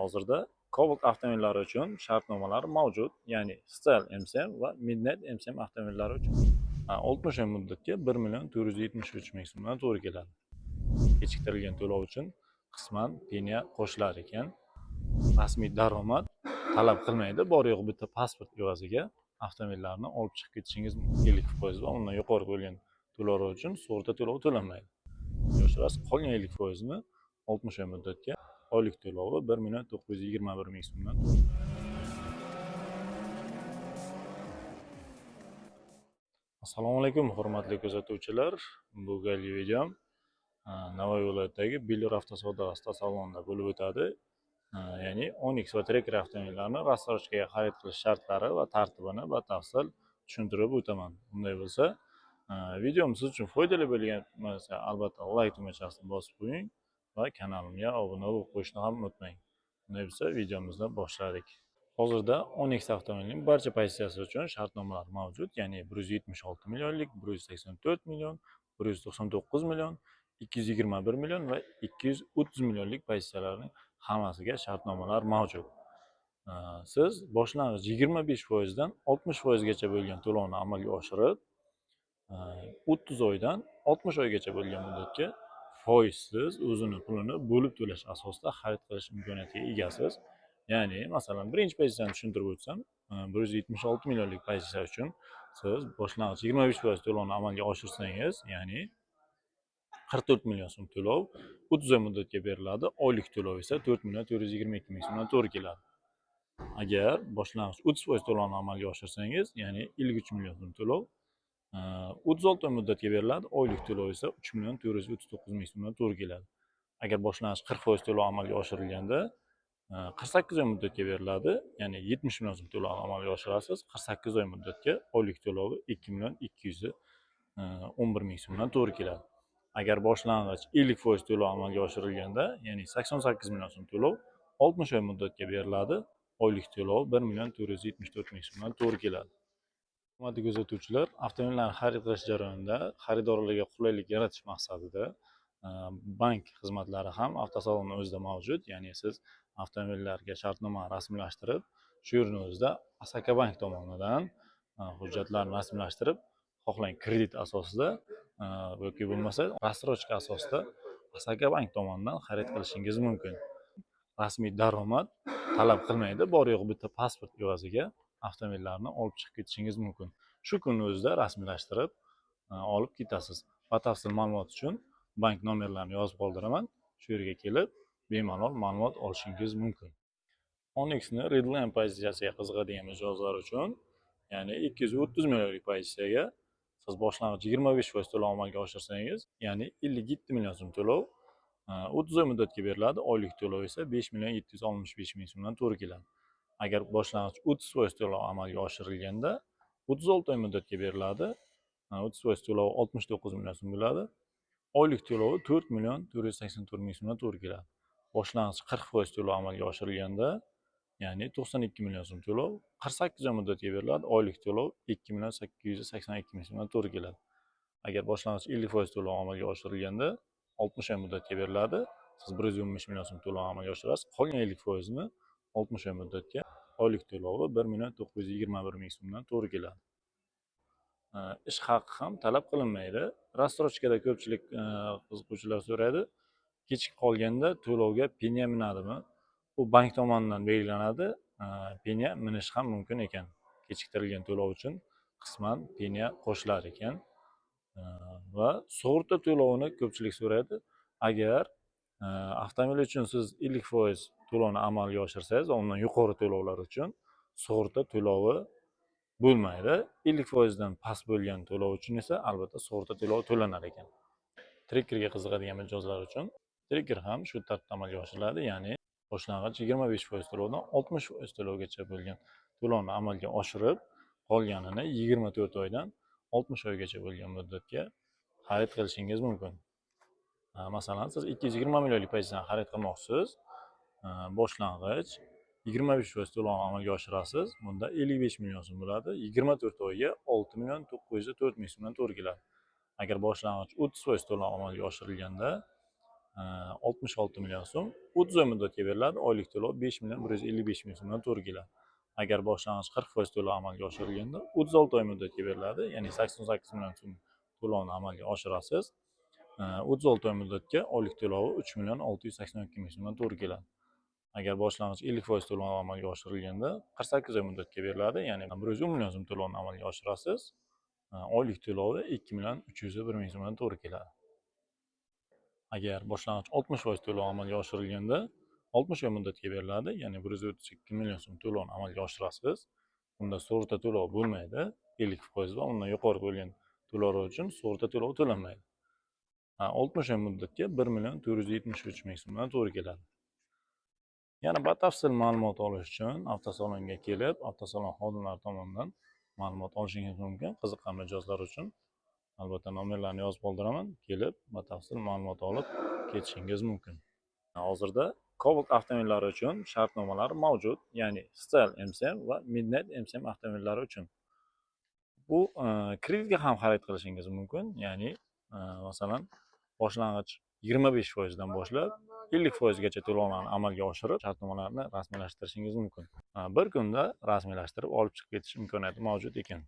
Hozirda Cobalt avtomobillari uchun shartnomalar mavjud, ya'ni Style MCM va Midnight MCM avtomobillari uchun 60 oy muddatga 1 473 ming so'mdan to'g'ri keladi. Kechiktirilgan to'lov uchun qisman penya qo'shilar ekan. Rasmiy daromad talab qilmaydi. Bor yo'q bitta pasport evaziga avtomobillarni olib chiqib ketishingiz mumkin. 50% va undan yuqori bo'lgan to'lovlar uchun sug'urta to'lovi to'lanmaydi. Yoshirasiz, qolgan 50%ni 60 oy muddatga oylik to'lovi 1 921 ming so'mdan Assalomu alaykum hurmatli kuzatuvchilar. Bu galgi videom Navoiy viloyatidagi Biller avtosavdo avtosalonida bo'lib o'tadi. Ya'ni Onyx va Tracker avtomobillarini rassrochkaga xarid qilish shartlari va tartibini batafsil tushuntirib o'taman. Bunday bo'lsa, videom siz uchun foydali bo'lgan bo'lsa, albatta like tugmachasini bosib qo'ying va kanalimga obuna bo'lib qo'yishni ham unutmang. Bunday bo'lsa, videomizni boshladik. Hozirda Onyx avtomobilining barcha pozitsiyasi uchun shartnomalar mavjud, ya'ni 176 millionlik, 184 million, 199 million, 221 million va 230 millionlik pozitsiyalarning hammasiga shartnomalar mavjud. Siz boshlang'ich 25% dan 60% gacha bo'lgan to'lovni amalga oshirib, 30 oydan 60 oygacha bo'lgan muddatga foizsiz o'zini pulini bo'lib to'lash asosida xarid qilish imkoniyatiga egasiz. Ya'ni, masalan, birinchi pozitsiyani tushuntirib o'tsam, 176 millionlik pozitsiya uchun siz boshlang'ich 25% to'lovni amalga oshirsangiz, ya'ni 44 million so'm to'lov 30 oy muddatga beriladi. Oylik to'lov esa 4 422 ming so'mdan to'g'ri keladi. Agar boshlang'ich 30% to'lovni amalga oshirsangiz, ya'ni 53 million so'm to'lov 36 oy muddatga beriladi. Oylik to'lov esa 3 439 ming so'mdan to'g'ri keladi. Agar boshlang'ich 40% to'lov amalga oshirilganda 48 oy muddatga beriladi, ya'ni 70 million so'm to'lovni amalga oshirasiz. 48 oy muddatga oylik to'lovi 2 211 ming so'mdan to'g'ri keladi. Agar boshlang'ich 50% to'lov amalga oshirilganda, ya'ni 88 million so'm to'lov 60 oy muddatga beriladi. Oylik to'lov 1 474 ming so'mdan to'g'ri keladi. Hurmatli kuzatuvchilar, avtomobillarni xarid qilish jarayonida xaridorlarga qulaylik yaratish maqsadida bank xizmatlari ham avtosalonning o'zida mavjud. Ya'ni siz avtomobillarga shartnoma rasmiylashtirib, shu yerning o'zida Asaka Bank tomonidan hujjatlarni rasmiylashtirib, xohlang kredit asosida yoki bo'lmasa rassrochka asosida Asaka Bank tomonidan xarid qilishingiz mumkin. Rasmiy daromad talab qilmaydi. Bor yo'q bitta pasport evaziga avtomobillarni olib chiqib ketishingiz mumkin. Shu kunning o'zida rasmiylashtirib olib ketasiz. Batafsil ma'lumot uchun bank nomerlarini yozib qoldiraman. Shu yerga kelib bemalol ma'lumot olishingiz mumkin. Onyxni Redline pozitsiyasiga qiziqadigan mijozlar uchun, ya'ni 230 millionlik pozitsiyaga siz boshlang'ich 25% to'lov amalga oshirsangiz, ya'ni 57 million so'm to'lov 30 oy muddatga beriladi. Oylik to'lov esa 5 765 ming so'mdan to'g'ri keladi. Agar boshlang'ich 30% to'lov amalga oshirilganda 36 oy muddatga beriladi. 30% to'lov 69 million so'm bo'ladi. Oylik to'lovi 4 484 ming so'mdan to'g'ri keladi. Boshlang'ich 40% to'lov amalga oshirilganda, ya'ni 92 million so'm to'lov 48 oy muddatga beriladi. Oylik to'lov 2 882 ming so'mdan to'g'ri keladi. Agar boshlang'ich 50% to'lov amalga oshirilganda 60 oy muddatga beriladi. Siz 115 million so'm to'lov amalga oshirasiz. Qolgan 50%ni 60 oy muddatga oylik to'lovi 1 921 ming so'mdan to'g'ri keladi. Ish haqi ham talab qilinmaydi. Rassrochkada ko'pchilik qiziquvchilar so'raydi, kechikib qolganda to'lovga penya minadimi? Bu bank tomonidan belgilanadi. Penya minish ham mumkin ekan. Kechiktirilgan to'lov uchun qisman penya qo'shilar ekan. Va sug'urta to'lovini ko'pchilik so'raydi. Agar avtomobil uchun siz 50% to'lovni amalga oshirsangiz, undan yuqori to'lovlar uchun sug'urta to'lovi bo'lmaydi. 50% dan past bo'lgan to'lov uchun esa albatta sug'urta to'lovi to'lanar ekan. Trackerga qiziqadigan mijozlar uchun Tracker ham shu tartibda amalga oshiriladi, ya'ni boshlang'ich 25% to'lovdan 60% to'lovgacha bo'lgan to'lovni amalga oshirib, qolganini 24 oydan 60 oygacha bo'lgan muddatga xarid qilishingiz mumkin. Masalan, siz 220 millionlik pozitsiyani xarid qilmoqchisiz. Boshlang'ich 25% to'lovni amalga oshirasiz. Bunda 55 million so'm bo'ladi. 24 oyga 6 904 ming so'mdan to'g'ri keladi. Agar boshlang'ich 30% to'lov amalga oshirilganda 66 million so'm 30 oy muddatga beriladi. Oylik to'lov 5.155.000 so'mdan to'g'ri keladi. Agar boshlang'ich 40% to'lov amalga oshirilganda 36 oy muddatga beriladi. Ya'ni 88 million so'm to'lovni amalga oshirasiz. 36 oy muddatga oylik to'lovi 3.682.000 so'mdan to'g'ri keladi. Agar boshlang'ich 50% to'lov amalga oshirilganda 48 oy muddatga beriladi. Ya'ni 110 million so'm to'lovni amalga oshirasiz. Oylik to'lovi 2.301.000 so'mdan to'g'ri keladi. Agar boshlang'ich 60% to'lov amalga oshirilganda 60 oy muddatga beriladi. Ya'ni 132 million so'm to'lovni amalga oshirasiz. Bunda sug'urta to'lovi bo'lmaydi. 50% va undan yuqori bo'lgan to'lovlar uchun sug'urta to'lovi to'lanmaydi. 60 oy muddatga 1.473.000 so'mdan to'g'ri keladi. Yana batafsil ma'lumot olish uchun avtosalonga kelib, avtosalon xodimlari tomonidan ma'lumot olishingiz mumkin. Qiziqqan mijozlar uchun albatta nomerlarni yozib qoldiraman. Kelib, batafsil ma'lumot olib ketishingiz mumkin. Hozirda Cobalt avtomobillari uchun shartnomalar mavjud, ya'ni Style MCM va Midnight MCM avtomobillari uchun. Bu kreditga ham xarid qilishingiz mumkin, ya'ni masalan boshlang'ich 25% dan boshlab 50% gacha to'lovlarni amalga oshirib, shartnomalarni rasmiylashtirishingiz mumkin. Bir kunda rasmiylashtirib olib chiqib ketish imkoniyati mavjud ekan.